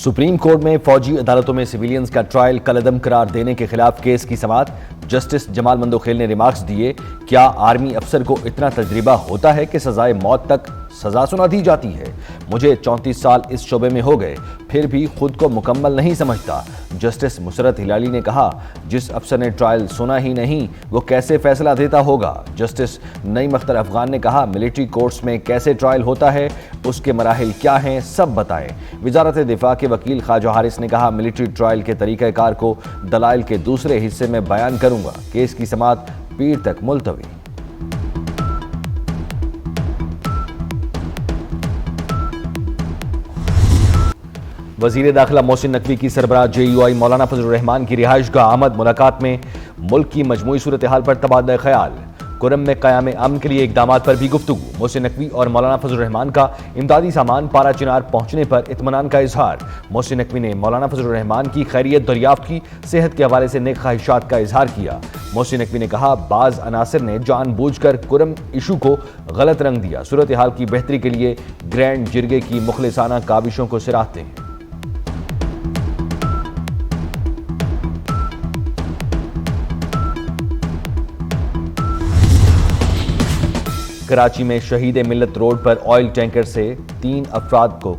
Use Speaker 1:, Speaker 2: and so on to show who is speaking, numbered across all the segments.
Speaker 1: Supreme court में फौजी अदालतों में सिविलियंस का ट्रायल कलअदम करार देने के खिलाफ केस की समाअत। जस्टिस जमाल मंदोखेल ने रिमार्क्स दिए, क्या आर्मी अफसर को इतना तजर्बा होता है कि सजाए मौत तक सजा सुना दी जाती है? मुझे 34 साल इस शोबे में हो गए, फिर भी खुद को मुकम्मल नहीं समझता। जस्टिस मुसरत हिलाली ने कहा, जिस अफसर ने ट्रायल सुना ही नहीं वो कैसे फैसला देता होगा? जस्टिस नईम अख्तर अफगान ने कहा, मिलिट्री कोर्ट्स में कैसे ट्रायल होता है, उसके मराहिल क्या हैं, सब बताएं। वजारत दिफा के वकील ख्वाजा हारिस ने कहा, मिलिट्री ट्रायल के तरीक़ाकार को दलाइल के दूसरे हिस्से में बयान करूंगा। केस की समाअत पीर तक मुलतवी। वजीर दाखिला मोहसिन नकवी की सरबराह JUI मौलाना फजल रहमान की रिहाइशगाह आमद। मुलाकात में मुल्क की मजमूई सूरत हाल पर तबादला ख्याल। कुरम में क़याम अमन के लिए इक़दामात पर भी गुफ्तगू। मोहसिन नकवी और मौलाना फजल रहमान का इमदादी सामान पारा चिनार पहुंचने पर इत्मीनान का इजहार। मोहसिन नकवी ने मौलाना फजल रहमान की खैरियत दरियाफ्त की, सेहत के हवाले से नेक ख्वाहिशात का इजहार किया। मोहसिन नकवी ने कहा, बाज़ अनासिर ने जानबूझकर कुरम इशू को गलत रंग दिया। सूरत हाल की बेहतरी के लिए ग्रैंड जिरगे की मुखलिसाना काविशों को सराहते हैं। कराची में शहीद मिल्लत रोड पर ऑयल टैंकर से 3 अफराद को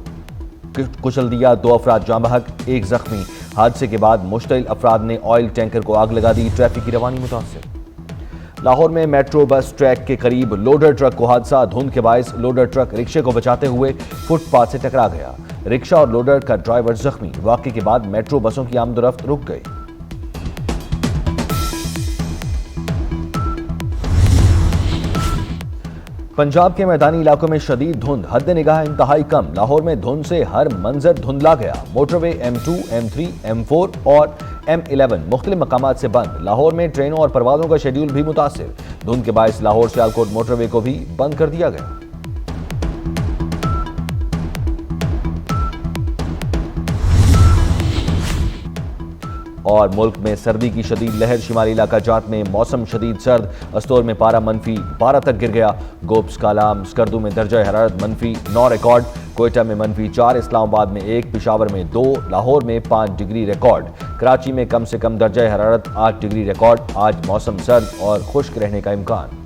Speaker 1: कुचल दिया, 2 अफराद जाँ बहक, 1 जख्मी। हादसे के बाद मुश्तइल अफराद ने ऑयल टैंकर को आग लगा दी, ट्रैफिक की रवानी मुतासिर। लाहौर में मेट्रो बस ट्रैक के करीब लोडर ट्रक को हादसा। धुंध के बायस लोडर ट्रक रिक्शे को बचाते हुए फुटपाथ से टकरा गया। रिक्शा और लोडर का ड्राइवर जख्मी। वाक़े के बाद मेट्रो बसों की आमदोरफ्त रुक गई। पंजाब के मैदानी इलाकों में शदीद धुंध, हद निगाह इंतहाई कम। लाहौर में धुंध से हर मंजर धुंधला गया। मोटरवे M2, M3, M4 और M11 मुख्तलिफ मकामात से बंद। लाहौर में ट्रेनों और परवाजों का शेड्यूल भी मुतासिर। धुंध के बायस लाहौर सियालकोट मोटरवे को भी बंद कर दिया गया। और मुल्क में सर्दी की शदीद लहर। शिमाली इलाका जात में मौसम शदीद सर्द। अस्तोर में पारा -12 तक गिर गया। गोब्स, कालाम, स्कर्दू में दर्जा हरारत -9 रिकॉर्ड। कोयटा में -4, इस्लामाबाद में 1, पेशावर में 2, लाहौर में 5 डिग्री रिकॉर्ड। कराची में कम से कम दर्जा हरारत 8 डिग्री रिकॉर्ड। आज मौसम सर्द और खुश्क रहने का इम्कान।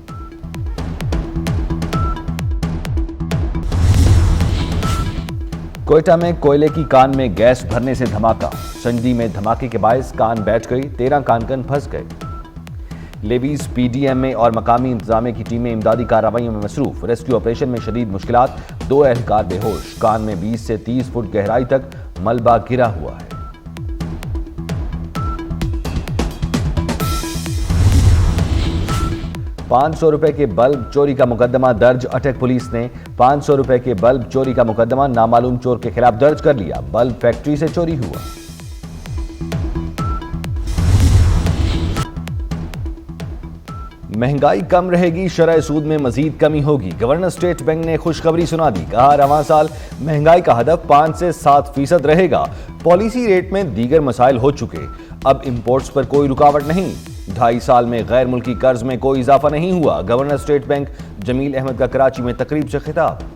Speaker 1: कोयटा में कोयले की कान में गैस भरने से धमाका। संजदी में धमाके के बायस कान बैठ गई, 13 कानकन फंस गए। लेवीज, PDMA और मकामी इंतजामिया की टीमें इमदादी कार्रवाइयों में मसरूफ। रेस्क्यू ऑपरेशन में शदीद मुश्किलात, 2 एहलकार बेहोश। कान में 20 से 30 फुट गहराई तक मलबा गिरा हुआ है। ₹500 के बल्ब चोरी का मुकदमा दर्ज। अटक पुलिस ने ₹500 के बल्ब चोरी का मुकदमा नामालूम चोर के खिलाफ दर्ज कर लिया। बल्ब फैक्ट्री से चोरी हुआ। महंगाई कम रहेगी, शरह सूद में मजीद कमी होगी। गवर्नर स्टेट बैंक ने खुशखबरी सुना दी। कहा, रवां साल महंगाई का हदफ 5 से 7% रहेगा। पॉलिसी रेट में दीगर मसाइल हो चुके, अब इंपोर्ट्स पर कोई रुकावट नहीं। 2.5 साल में गैर मुल्की कर्ज में कोई इजाफा नहीं हुआ। Governor State Bank Jamil Ahmed का कराची में तकरीब से खिताब।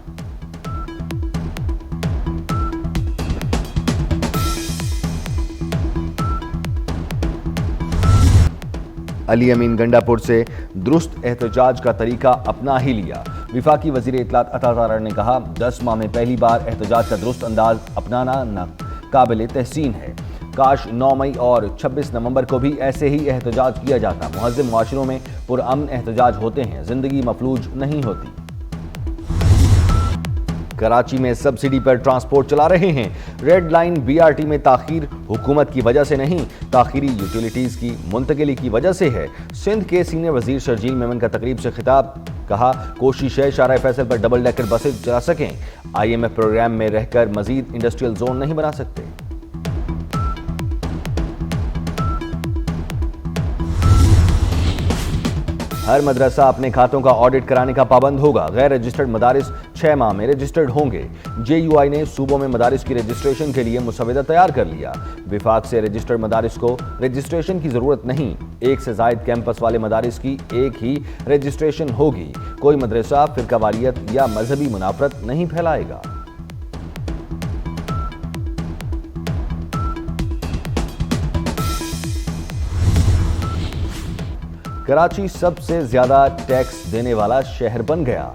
Speaker 1: अली अमीन गंडापुर से दुरुस्त एहतजाज का तरीका अपना ही लिया। विफाकी वजीर इत्तलात अता तारड़ ने कहा, 10 माह में पहली बार एहतजाज का दुरुस्त अंदाज अपनाना काबिल तहसीन है। काश 9 मई और 26 नवंबर को भी ऐसे ही एहतजाज किया जाता। मुहज़्ज़म मुआशरों में पुरअमन एहतजाज होते हैं, जिंदगी मफलूज नहीं होती। कराची में सब्सिडी पर ट्रांसपोर्ट चला रहे हैं। रेड लाइन BRT में ताखीर हुकूमत की वजह से नहीं, ताखीरी यूटिलिटीज की मुंतकिली की वजह से है। सिंध के सीनियर वजीर शर्जील मेमन का तकरीब से खिताब। कहा, कोशिश है शारा फैसल पर डबल डेकर बसें चला सकें। IMF प्रोग्राम में रहकर मजीद इंडस्ट्रियल जोन नहीं बना सकते। हर मदरसा अपने खातों का ऑडिट कराने का पाबंद होगा। गैर रजिस्टर्ड मदारिस 6 माह में रजिस्टर्ड होंगे। JUI ने सूबों में मदारिस की रजिस्ट्रेशन के लिए मुसवदा तैयार कर लिया। विफाक से रजिस्टर्ड मदारिस को रजिस्ट्रेशन की जरूरत नहीं। 1 से जायद कैंपस वाले मदारिस की एक ही रजिस्ट्रेशन होगी। कोई मदरसा फिरकावारियत या मजहबी मुनाफरत नहीं फैलाएगा। कराची सबसे ज्यादा टैक्स देने वाला शहर बन गया।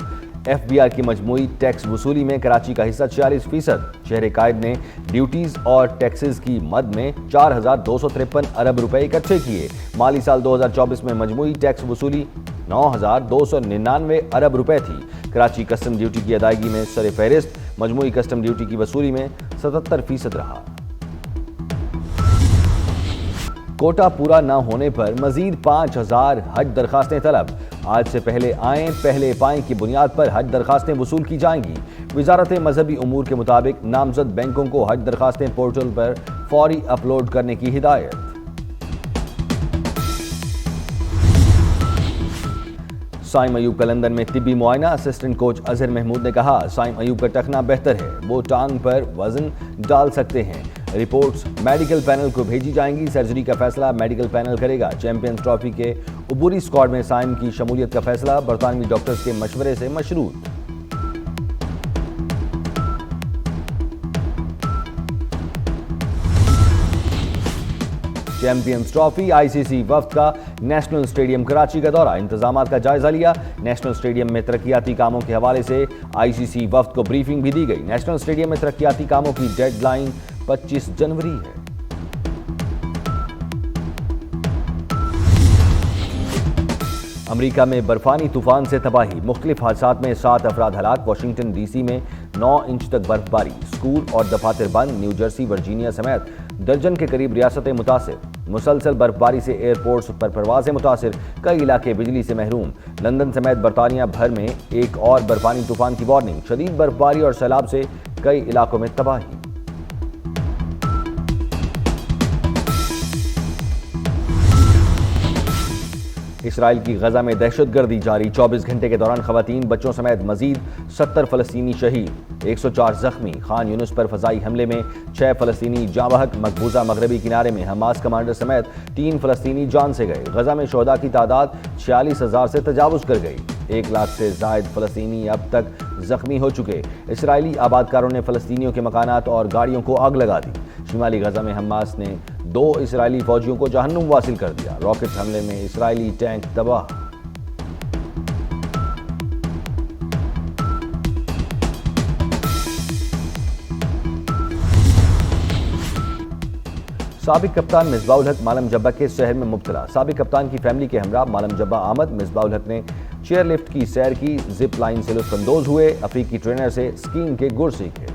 Speaker 1: FBI की मजमूई टैक्स वसूली में कराची का हिस्सा 46%। शहर कायद ने ड्यूटीज और टैक्सेस की मद में 4,253 अरब रुपए इकट्ठे किए। माली साल 2024 में मजमूई टैक्स वसूली 9,299 अरब रुपए थी। कराची कस्टम ड्यूटी की अदायगी में सर फहरिस्त, मजमूई कस्टम ड्यूटी की वसूली में 77% रहा। कोटा पूरा न होने पर मजीद 5,000 हज दरखास्तें तलब। आज से पहले आएं पहले पाएं की बुनियाद पर हज दरखास्तें वसूल की जाएंगी। वजारत मजहबी उमूर के मुताबिक नामजद बैंकों को हज दरखास्तें पोर्टल पर फौरी अपलोड करने की हिदायत। साइम अयूब का लंदन में तिब्बी मुआयना। असिस्टेंट कोच अजहर महमूद ने कहा, साइम अयूब का टखना बेहतर है, वो टांग पर वजन डाल सकते हैं। रिपोर्ट्स मेडिकल पैनल को भेजी जाएंगी। सर्जरी का फैसला मेडिकल पैनल करेगा। चैंपियंस ट्रॉफी के उबूरी स्क्वाड में साइम की शमूलियत का फैसला बरतानवी डॉक्टर्स के मशवरे से मशरूत। चैंपियंस ट्रॉफी ICC वफ्द का नेशनल स्टेडियम कराची का दौरा। इंतजामात का जायजा लिया। नेशनल स्टेडियम में तरक्याती कामों के हवाले से ICC वफ्द को ब्रीफिंग भी दी गई। नेशनल स्टेडियम में तरक्याती कामों की डेडलाइन 25 जनवरी है। अमेरिका में बर्फानी तूफान से तबाही। मुख्तलिफ हादसात में 7 अफराद हलाक। वाशिंगटन DC में 9 इंच तक बर्फबारी। स्कूल और दफातर बंद। न्यू जर्सी, वर्जीनिया समेत दर्जन के करीब रियासतें मुतासिर। मुसलसल बर्फबारी से एयरपोर्ट्स पर परवाजें मुतासिर। कई इलाके बिजली से महरूम। लंदन समेत बरतानिया भर में एक और बर्फानी तूफान की वार्निंग। शदीद बर्फबारी और सैलाब से कई इलाकों में तबाही। इसराइल की गजा में दहशतगर्दी जारी। 24 घंटे के दौरान खवातीन, बच्चों समेत मजीद 70 फलस्तीनी शहीद, 104 जख्मी। खान यूनुस पर फजाई हमले में 6 फलस्तीनी जाँ बहक। मकबूजा मगरबी किनारे में हमास कमांडर समेत 3 फलस्तीनी जान से गए। गजा में शोहदा की तादाद 46,000 से तजावुज कर गई। 1 लाख से जायद फलस्तीनी अब तक जख्मी हो चुके। इसराइली आबादकारों ने फलस्तीनियों के मकानात और गाड़ियों को आग लगा दी। शिमाली गजा में हमास ने 2 इसराइली फौजियों को जहन्नुम वासिल कर दिया। रॉकेट हमले में इसराइली टैंक तबाह। साबिक कप्तान मिसबाउल हक मालम जब्बा के शहर में मुब्तला। साबिक कप्तान की फैमिली के हमरा मालम जब्बा आमद। मिसबाउल हक ने चेयर लिफ्ट की सैर की, जिप लाइन से लुत्फ अंदोज हुए, अफ्रीकी ट्रेनर से स्कीइंग के गुर सीखे।